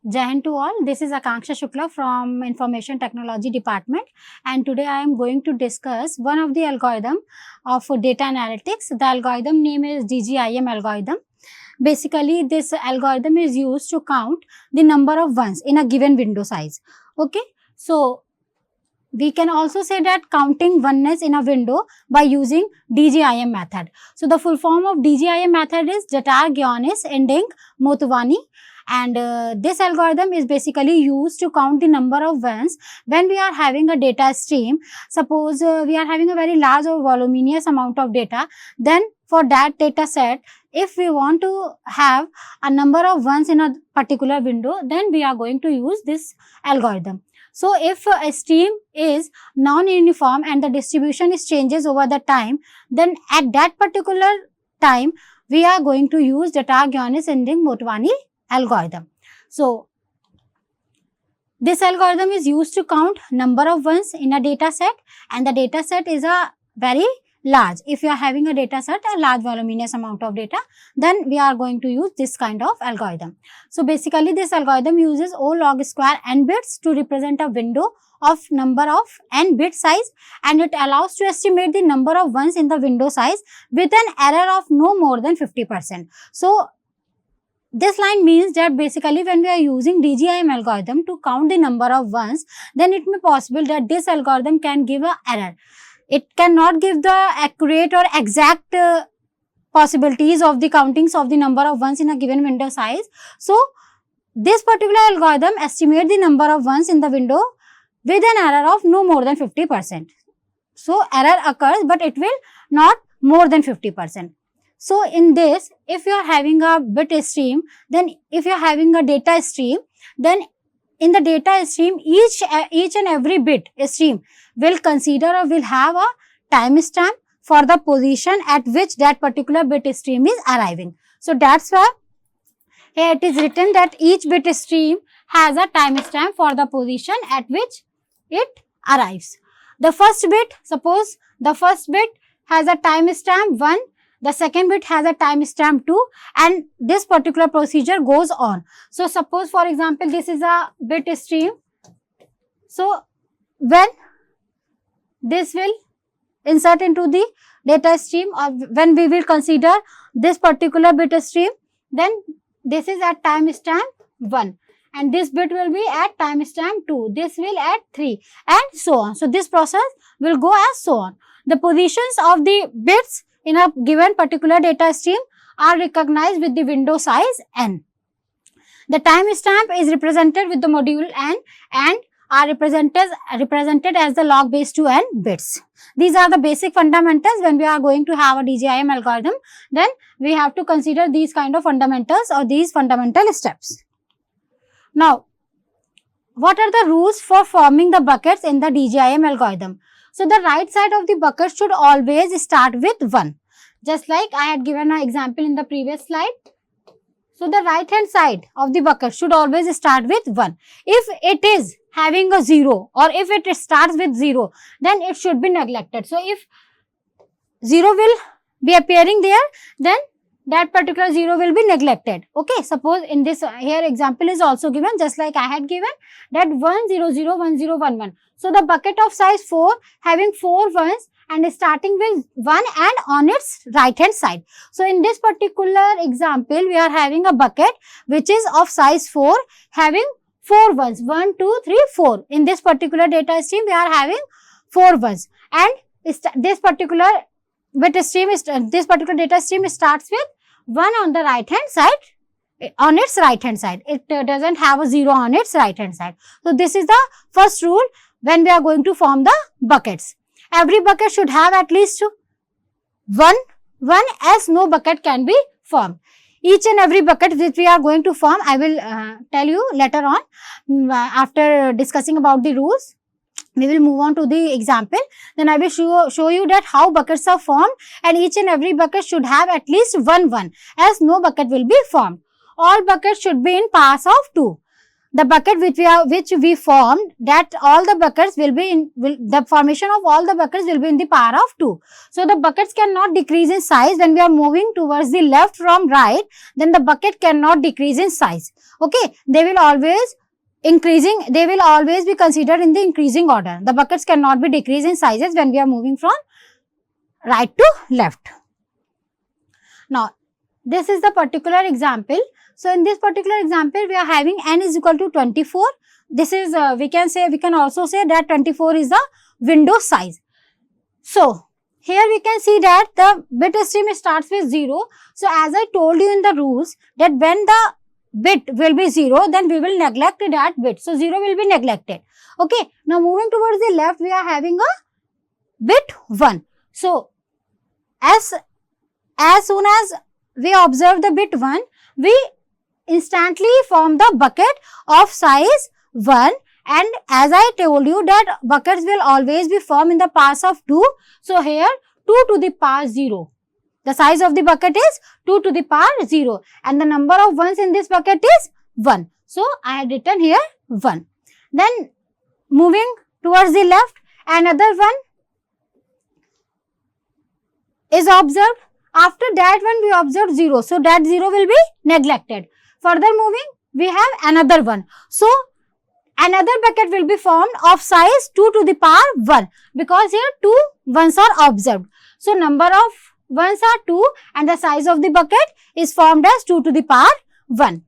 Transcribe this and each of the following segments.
Jai Hind to all. This is Akanksha Shukla from Information Technology Department, and today I am going to discuss one of the algorithm of data analytics. The algorithm name is Dgim algorithm. Basically, this algorithm is used to count the number of ones in a given window size. Okay, so we can also say that counting oneness in a window by using Dgim method. So the full form of Dgim method is Dgim ending Motwani. And this algorithm is basically used to count the number of ones when we are having a data stream. Suppose we are having a very large or voluminous amount of data, then for that data set, if we want to have a number of ones in a particular window, then we are going to use this algorithm. So if a stream is non-uniform and the distribution is changes over the time, then at that particular time, we are going to use Dgim ending Motwani algorithm. So this algorithm is used to count number of ones in a data set, and the data set is a very large. If you are having a data set, a large voluminous amount of data, then we are going to use this kind of algorithm. So basically this algorithm uses O log square n bits to represent a window of number of n bit size, and it allows to estimate the number of ones in the window size with an error of no more than 50%. So this line means that basically when we are using Dgim algorithm to count the number of ones, then it may possible that this algorithm can give an error. It cannot give the accurate or exact possibilities of the countings of the number of ones in a given window size. So this particular algorithm estimates the number of ones in the window with an error of no more than 50%. So error occurs, but it will not more than 50%. So in this, if you are having a bit stream, then if you are having a data stream, then in the data stream, each and every bit stream will consider or will have a timestamp for the position at which that particular bit stream is arriving. So that's why here it is written that each bit stream has a timestamp for the position at which it arrives. The first bit, suppose the first bit has a timestamp 1, the second bit has a timestamp 2, and this particular procedure goes on. So suppose for example, this is a bit stream. So when this will insert into the data stream, or when we will consider this particular bit stream, then this is at timestamp 1. And this bit will be at timestamp 2, this will at 3, and so on. So this process will go as so on. The positions of the bits in a given particular data stream are recognized with the window size n. The timestamp is represented with the module n and are represented as the log base 2n bits. These are the basic fundamentals. When we are going to have a Dgim algorithm, then we have to consider these kind of fundamentals or these fundamental steps. Now, what are the rules for forming the buckets in the Dgim algorithm? So the right side of the bucket should always start with 1. Just like I had given an example in the previous slide. So the right hand side of the bucket should always start with 1. If it is having a 0 or if it starts with 0, then it should be neglected. So if 0 will be appearing there, then that particular 0 will be neglected. Okay, suppose in this here example is also given, just like I had given that 1 0 0 1 0 1 1. So the bucket of size 4 having 4 ones and starting with 1 and on its right hand side. So in this particular example, we are having a bucket which is of size 4 having 4 ones, 1 2 3 4. In this particular data stream, we are having 4 ones, and this particular bit stream is this particular data stream starts with 1 on the right hand side, on its right hand side. It doesn't have a 0 on its right hand side. So this is the first rule when we are going to form the buckets. Every bucket should have at least one, as no bucket can be formed. Each and every bucket which we are going to form, I will tell you later on after discussing about the rules. We will move on to the example. Then I will show you that how buckets are formed, and each and every bucket should have at least one, as no bucket will be formed. All buckets should be in pass of 2. the bucket which we formed, that all the buckets will be the formation of all the buckets will be in the power of 2. So the buckets cannot decrease in size. When we are moving towards the left from right, then the bucket cannot decrease in size. Okay, they will always be considered in the increasing order. The buckets cannot be decreased in sizes when we are moving from right to left. Now, this is the particular example. So, in this particular example, we are having n is equal to 24. This is, we can also say that 24 is the window size. So, here we can see that the bit stream starts with 0. So, as I told you in the rules that when the bit will be 0, then we will neglect that bit. So, 0 will be neglected. Okay. Now, moving towards the left, we are having a bit 1. So, as soon as we observe the bit 1, we instantly form the bucket of size 1, and as I told you that buckets will always be formed in the powers of 2. So, here 2 to the power 0. The size of the bucket is 2 to the power 0 and the number of ones in this bucket is 1. So, I had written here 1. Then, moving towards the left, another one is observed. After that one, we observe 0. So, that 0 will be neglected. Further moving, we have another one. So, another bucket will be formed of size 2 to the power 1 because here 2 ones are observed. So, number of ones are 2 and the size of the bucket is formed as 2 to the power 1.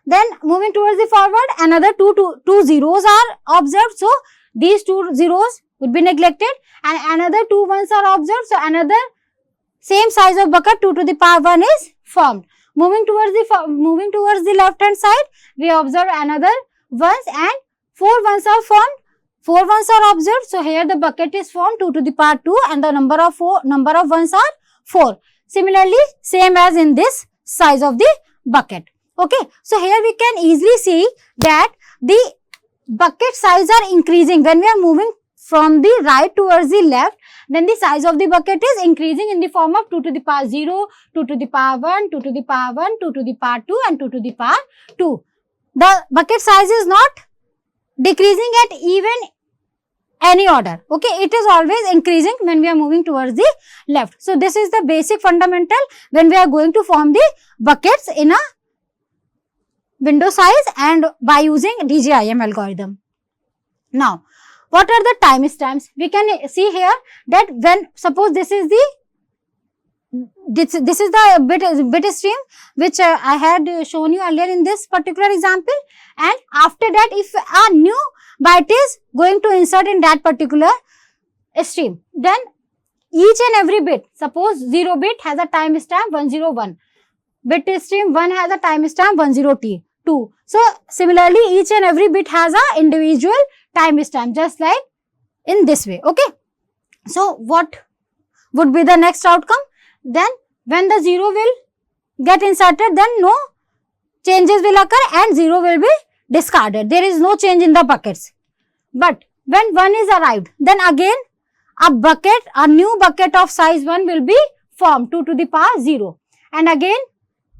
Then, moving towards the forward, another two zeros are observed. So, these 2 zeros would be neglected and another 2 ones are observed. So, another same size of bucket 2 to the power 1 is formed. Moving towards the left hand side, we observe another ones and 4 ones are formed. 4 ones are observed. So, here the bucket is formed 2 to the power 2 and the number of ones are 4. Similarly, same as in this size of the bucket. Okay. So, here we can easily see that the bucket size are increasing when we are moving from the right towards the left, then the size of the bucket is increasing in the form of 2 to the power 0, 2 to the power 1, 2 to the power 1, 2 to the power 2 and 2 to the power 2. The bucket size is not decreasing at even any order. Okay, it is always increasing when we are moving towards the left. So, this is the basic fundamental when we are going to form the buckets in a window size and by using Dgim algorithm. Now, what are the timestamps? We can see here that when suppose this is the bit stream which I had shown you earlier in this particular example, and after that if a new byte is going to insert in that particular stream, then each and every bit, suppose 0 bit has a timestamp 101, bit stream 1 has a timestamp 10T2. So, similarly each and every bit has a individual timestamp just like in this way. Okay. So, what would be the next outcome? Then when the 0 will get inserted, then no changes will occur and 0 will be discarded. There is no change in the buckets. But when 1 is arrived, then again a new bucket of size 1 will be formed 2 to the power 0. And again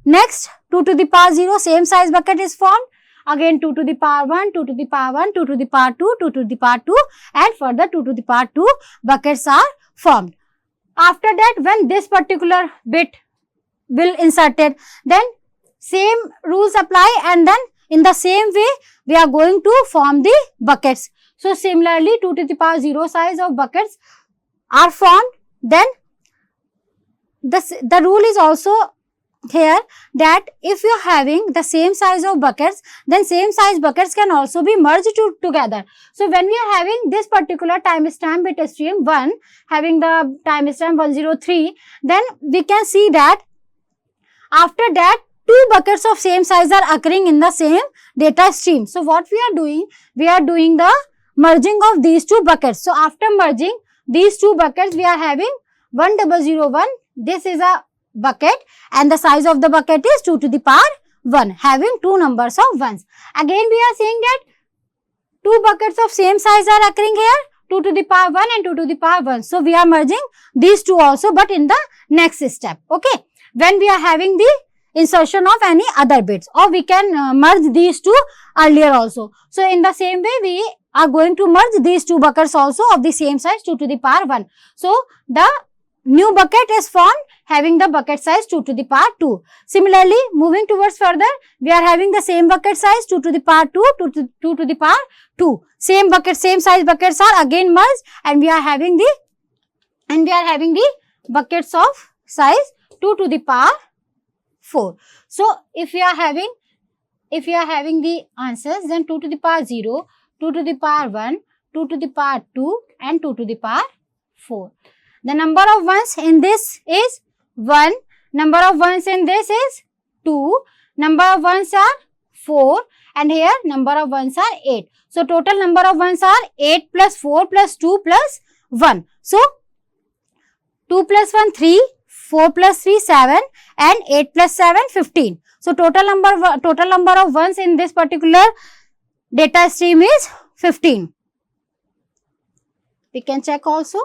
next 2 to the power 0 same size bucket is formed. Again 2 to the power 1, 2 to the power 1, 2 to the power 2, 2 to the power 2 and further 2 to the power 2 buckets are formed. After that, when this particular bit will inserted, then same rules apply and then in the same way we are going to form the buckets. So, similarly 2 to the power 0 size of buckets are formed. Then the rule is also here that if you are having the same size of buckets, then same size buckets can also be merged together. So, when we are having this particular timestamp bit stream 1 having the timestamp 103, then we can see that after that 2 buckets of same size are occurring in the same data stream. So, what we are doing? We are doing the merging of these 2 buckets. So, after merging these 2 buckets, we are having 1001. This is a bucket and the size of the bucket is 2 to the power 1 having 2 numbers of ones. Again we are saying that 2 buckets of same size are occurring here 2 to the power 1 and 2 to the power 1. So, we are merging these 2 also but in the next step. Okay. When we are having the insertion of any other bits, or we can merge these two earlier also. So in the same way, we are going to merge these two buckets also of the same size 2 to the power 1. So the new bucket is formed having the bucket size 2 to the power 2. Similarly, moving towards further, we are having the same bucket size 2 to the power 2, 2 to the power 2. Same bucket, same size buckets are again merged, and we are having the buckets of size 2 to the power 4. So if we are having the answers, then 2 to the power 0, 2 to the power 1, 2 to the power 2 and 2 to the power 4. The number of ones in this is 1, number of ones in this is 2, number of ones are 4, and here number of ones are 8. So total number of ones are 8 plus 4 plus 2 plus 1. So 2 plus 1 3, 4 plus 3 7 and 8 plus 7 15. So total number of ones in this particular data stream is 15. We can check also.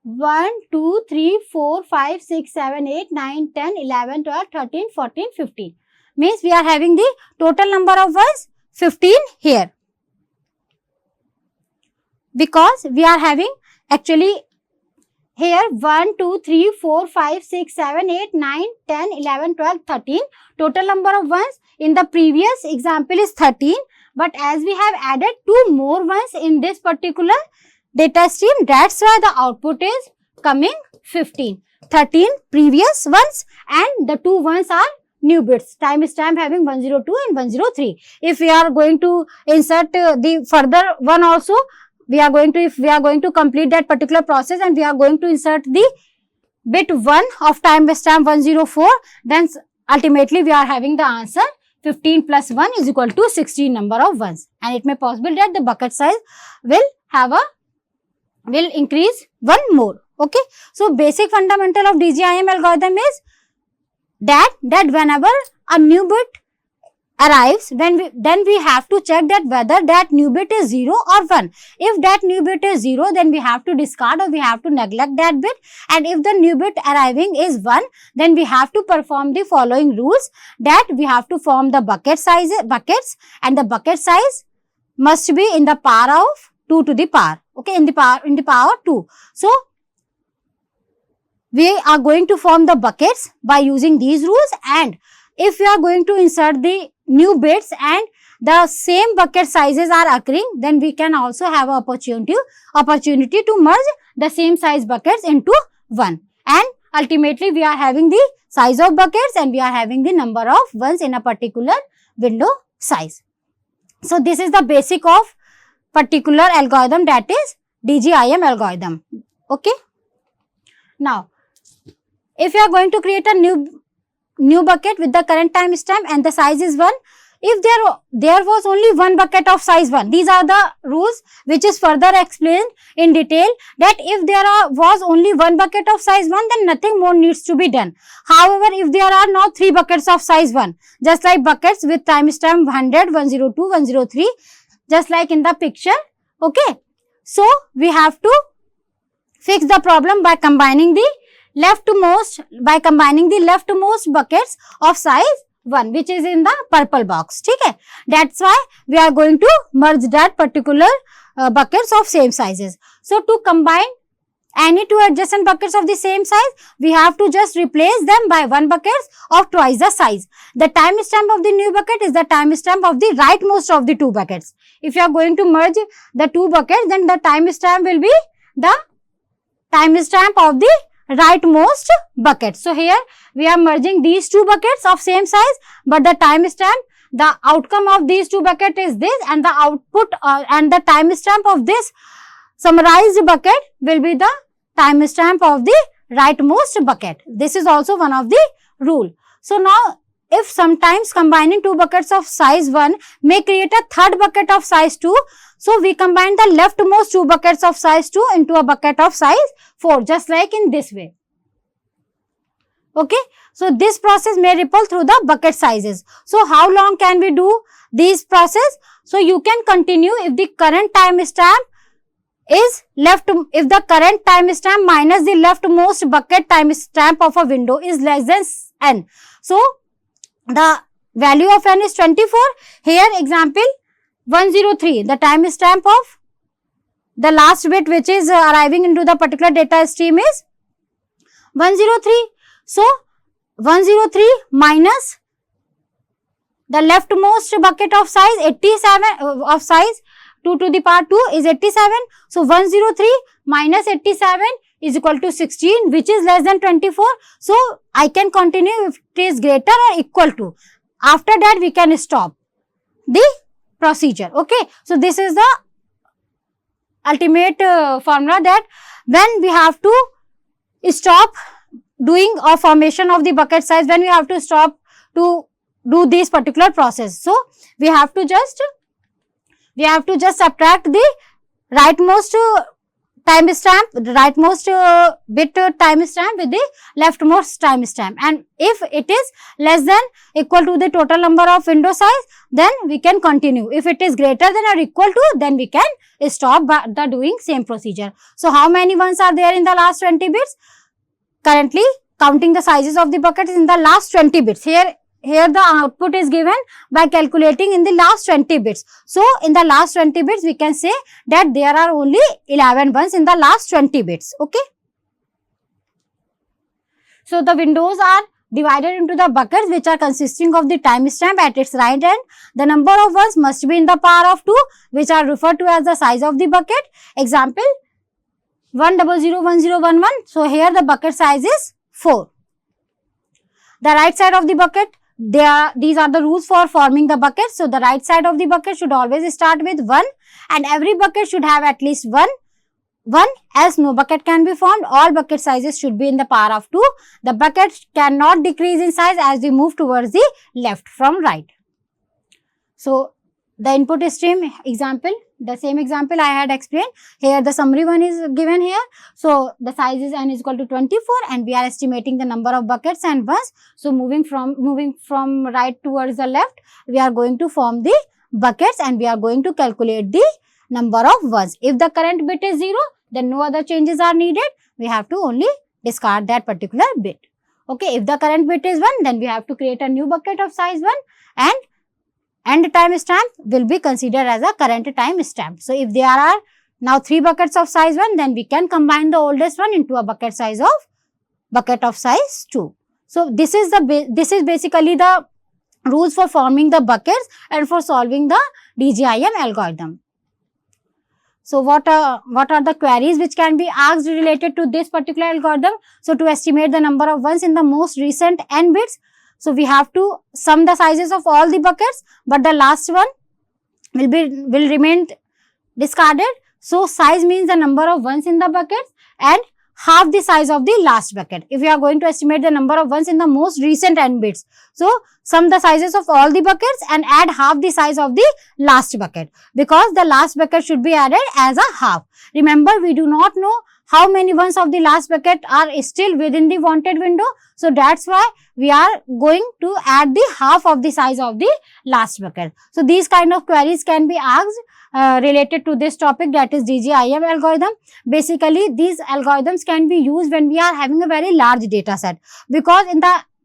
1, 2, 3, 4, 5, 6, 7, 8, 9, 10, 11, 12, 13, 14, 15. Means we are having the total number of ones 15 here. Because we are having actually here 1, 2, 3, 4, 5, 6, 7, 8, 9, 10, 11, 12, 13. Total number of ones in the previous example is 13. But as we have added 2 more ones in this particular data stream, that's why the output is coming 15. 13 previous ones and the 2 ones are new bits. Timestamp having 102 and 103. If we are going to insert the further one also, if we are going to complete that particular process and we are going to insert the bit 1 of timestamp 104, then ultimately we are having the answer 15 plus 1 is equal to 16 number of ones, and it may possible that the bucket size will increase 1 more. Okay. So basic fundamental of Dgim algorithm is that whenever a new bit arrives, then we have to check that whether that new bit is 0 or 1. If that new bit is 0, then we have to discard or we have to neglect that bit. And if the new bit arriving is 1, then we have to perform the following rules, that we have to form the buckets, and the bucket size must be in the power of 2 to the power. Okay, in the power 2. So we are going to form the buckets by using these rules, and if we are going to insert the new bits and the same bucket sizes are occurring, then we can also have an opportunity to merge the same size buckets into 1. And ultimately we are having the size of buckets and we are having the number of ones in a particular window size. So this is the basic of particular algorithm, that is Dgim algorithm. Okay. Now, if you are going to create a new bucket with the current timestamp and the size is 1, if there was only one bucket of size 1, these are the rules which is further explained in detail, that if there was only one bucket of size 1, then nothing more needs to be done. However, if there are now 3 buckets of size 1, just like buckets with timestamp 100, 102, 103, just like in the picture. Okay. So we have to fix the problem by combining the leftmost buckets of size 1, which is in the purple box. Okay. That's why we are going to merge that particular buckets of same sizes. So to combine any 2 adjacent buckets of the same size, we have to just replace them by 1 bucket of twice the size. The timestamp of the new bucket is the timestamp of the rightmost of the 2 buckets. If you are going to merge the 2 buckets, then the timestamp will be the timestamp of the rightmost bucket. So here we are merging these 2 buckets of same size, but the timestamp, the outcome of these 2 buckets is this, and the output and the timestamp of this summarized bucket will be the timestamp of the rightmost bucket. This is also one of the rule. So now, if sometimes combining 2 buckets of size 1 may create a third bucket of size 2, so we combine the leftmost 2 buckets of size 2 into a bucket of size 4, just like in this way. Okay. So this process may ripple through the bucket sizes. So how long can we do this process? So you can continue if the current timestamp is if the current timestamp minus the leftmost bucket timestamp of a window is less than n. So the value of n is 24. Here example 103, the timestamp of the last bit which is arriving into the particular data stream is 103. So 103 minus the leftmost bucket of size 87 of size 2 to the power 2 is 87. So 103 minus 87 is equal to 16, which is less than 24. So I can continue if it is greater or equal to. After that we can stop the procedure. Okay. So this is the ultimate formula that when we have to stop doing a formation of the bucket size, when we have to stop to do this particular process. So we have to just subtract the rightmost timestamp, the rightmost bit timestamp with the leftmost timestamp, and if it is less than equal to the total number of window size, then we can continue. If it is greater than or equal to, then we can stop the doing same procedure. So how many ones are there in the last 20 bits? Currently counting the sizes of the buckets in the last 20 bits. Here the output is given by calculating in the last 20 bits. So in the last 20 bits we can say that there are only 11 ones in the last 20 bits. Okay. So the windows are divided into the buckets which are consisting of the timestamp at its right end. The number of ones must be in the power of 2, which are referred to as the size of the bucket. Example 1001011. So here the bucket size is 4. The right side of the bucket, these are the rules for forming the bucket. So the right side of the bucket should always start with 1, and every bucket should have at least 1, else no bucket can be formed. All bucket sizes should be in the power of 2. The bucket cannot decrease in size as we move towards the left from right. So the input stream example, the same example I had explained. Here the summary one is given here. So the size is n is equal to 24, and we are estimating the number of buckets and ones. So moving from right towards the left, we are going to form the buckets and we are going to calculate the number of ones. If the current bit is 0, then no other changes are needed. We have to only discard that particular bit. Okay. If the current bit is 1, then we have to create a new bucket of size 1, and end timestamp will be considered as a current timestamp. So if there are now 3 buckets of size 1, then we can combine the oldest one into a bucket of size 2. So this is basically the rules for forming the buckets and for solving the DGIM algorithm. So what are the queries which can be asked related to this particular algorithm? So to estimate the number of ones in the most recent n bits, so we have to sum the sizes of all the buckets, but the last one will remain discarded. So size means the number of ones in the buckets and half the size of the last bucket. If we are going to estimate the number of ones in the most recent n bits, so sum the sizes of all the buckets and add half the size of the last bucket, because the last bucket should be added as a half. Remember, we do not know how many ones of the last bucket are still within the wanted window. So that's why we are going to add the half of the size of the last bucket. So these kind of queries can be asked related to this topic, that is DGIM algorithm. Basically, these algorithms can be used when we are having a very large data set, because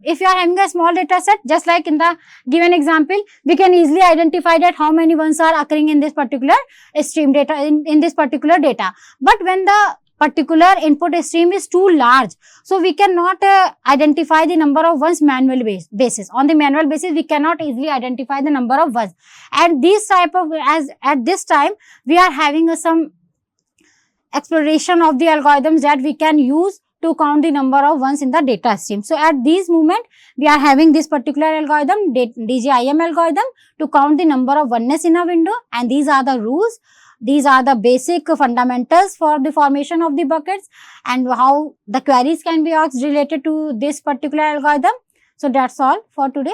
if you are having a small data set, just like in the given example, we can easily identify that how many ones are occurring in this particular stream data, in this particular data. But when the particular input stream is too large, so we cannot identify the number of ones manual basis. On the manual basis, we cannot easily identify the number of ones. And these type of, at this time, we are having some exploration of the algorithms that we can use to count the number of ones in the data stream. So at this moment, we are having this particular algorithm, DGIM algorithm, to count the number of oneness in a window, and these are the rules. These are the basic fundamentals for the formation of the buckets and how the queries can be asked related to this particular algorithm. So that's all for today.